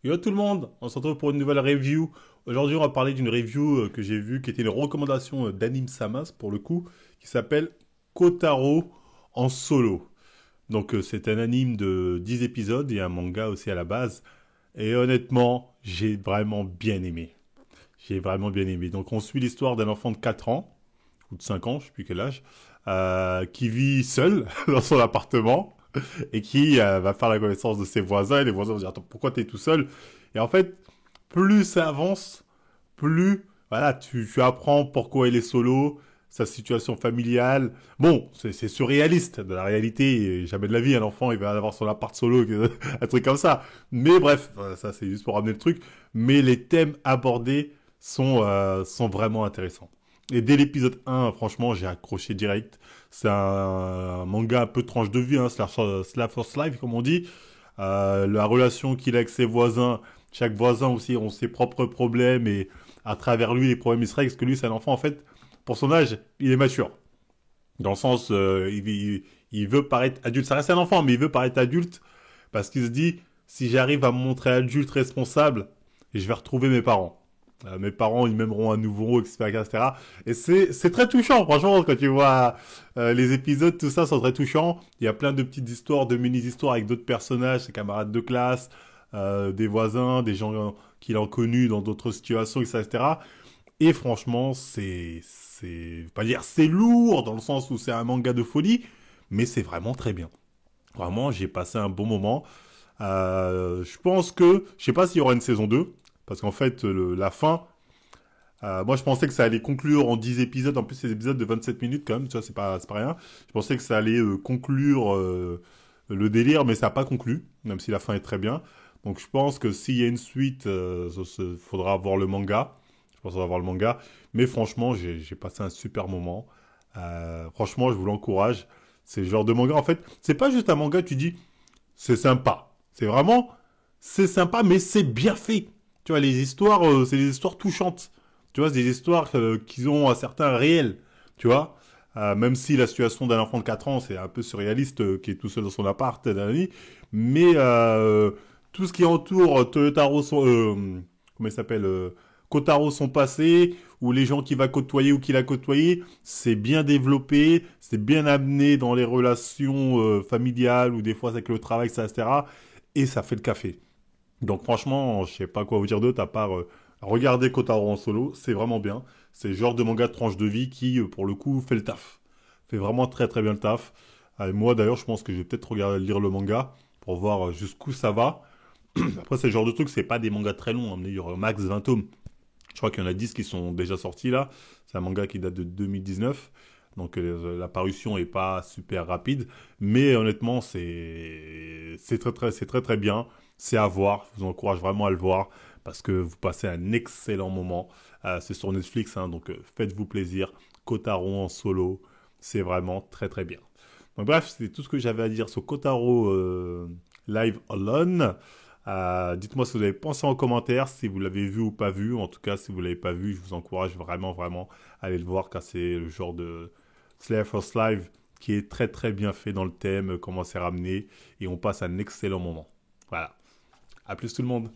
Yo tout le monde, on se retrouve pour une nouvelle review. Aujourd'hui, on va parler d'une review que j'ai vue, qui était une recommandation d'Anime Samas, pour le coup, qui s'appelle Kotaro en solo. Donc, c'est un anime de 10 épisodes et un manga aussi à la base. Et honnêtement, j'ai vraiment bien aimé. J'ai vraiment bien aimé. Donc, on suit l'histoire d'un enfant de 4 ans, ou de 5 ans, je sais plus quel âge, qui vit seul dans son appartement et qui va faire la connaissance de ses voisins. Et les voisins vont dire, attends, pourquoi t'es tout seul? Et en fait, plus ça avance, plus voilà, tu apprends pourquoi il est solo, sa situation familiale. Bon, c'est surréaliste. De la réalité, jamais de la vie, un enfant, il va avoir son appart solo, un truc comme ça. Mais bref, ça c'est juste pour ramener le truc. Mais les thèmes abordés sont vraiment intéressants. Et dès l'épisode 1, franchement, j'ai accroché direct. C'est un manga un peu tranche de vie, hein, slash first life, comme on dit. La relation qu'il a avec ses voisins, chaque voisin aussi ont ses propres problèmes et à travers lui, les problèmes il se règlent, parce que lui, c'est un enfant, en fait, pour son âge, il est mature. Dans le sens, il veut paraître adulte. Ça reste un enfant, mais il veut paraître adulte parce qu'il se dit, si j'arrive à me montrer adulte responsable, je vais retrouver mes parents. Mes parents, ils m'aimeront à nouveau, etc., etc. Et c'est très touchant, franchement, quand tu vois les épisodes, tout ça, c'est très touchant. Il y a plein de petites histoires, de mini-histoires avec d'autres personnages, ses camarades de classe, des voisins, des gens qu'il a connus dans d'autres situations, etc. Et franchement, pas dire c'est lourd dans le sens où c'est un manga de folie, mais c'est vraiment très bien. Vraiment, j'ai passé un bon moment. Je pense que, je sais pas s'il y aura une saison 2 parce qu'en fait, la fin, moi je pensais que ça allait conclure en 10 épisodes, en plus c'est des épisodes de 27 minutes quand même, tu vois, c'est pas rien. Je pensais que ça allait conclure le délire, mais ça n'a pas conclu, même si la fin est très bien. Donc je pense que s'il y a une suite, faudra voir le manga. Je pense qu'on va voir le manga. Mais franchement, j'ai passé un super moment. Franchement, je vous l'encourage. C'est le genre de manga, en fait, c'est pas juste un manga, tu dis, c'est sympa. C'est vraiment, c'est sympa, mais c'est bien fait. Tu vois, les histoires, c'est des histoires touchantes. Tu vois, c'est des histoires qui ont un certain réel. Tu vois, même si la situation d'un enfant de 4 ans, c'est un peu surréaliste, qui est tout seul dans son appart, nanani. Mais tout ce qui entoure Toyotaro, comment il s'appelle Kotaro son passé, ou les gens qu'il va côtoyer ou qu'il a côtoyé, c'est bien développé, c'est bien amené dans les relations familiales ou des fois avec le travail, etc. Et ça fait le café. Donc franchement, je sais pas quoi vous dire d'autre à part regarder Kotaro en solo, c'est vraiment bien. C'est le genre de manga de tranche de vie qui, pour le coup, fait le taf. Fait vraiment très très bien le taf. Moi d'ailleurs, je pense que je vais peut-être regarder lire le manga pour voir jusqu'où ça va. Après, c'est le genre de truc, c'est pas des mangas très longs. Il y aura max 20 tomes. Je crois qu'il y en a 10 qui sont déjà sortis là. C'est un manga qui date de 2019. Donc la parution est pas super rapide. Mais honnêtement, c'est très très bien. C'est à voir. Je vous encourage vraiment à le voir. Parce que vous passez un excellent moment. C'est sur Netflix, hein, donc faites-vous plaisir. Kotaro en solo. C'est vraiment très très bien. Donc bref, c'est tout ce que j'avais à dire sur Kotaro Live Alone. Dites-moi ce que vous avez pensé en commentaire, si vous l'avez vu ou pas vu. En tout cas, si vous l'avez pas vu, je vous encourage vraiment, vraiment à aller le voir, car c'est le genre de Slayer First Live qui est très, très bien fait dans le thème, comment c'est ramené, et on passe un excellent moment. Voilà. À plus tout le monde.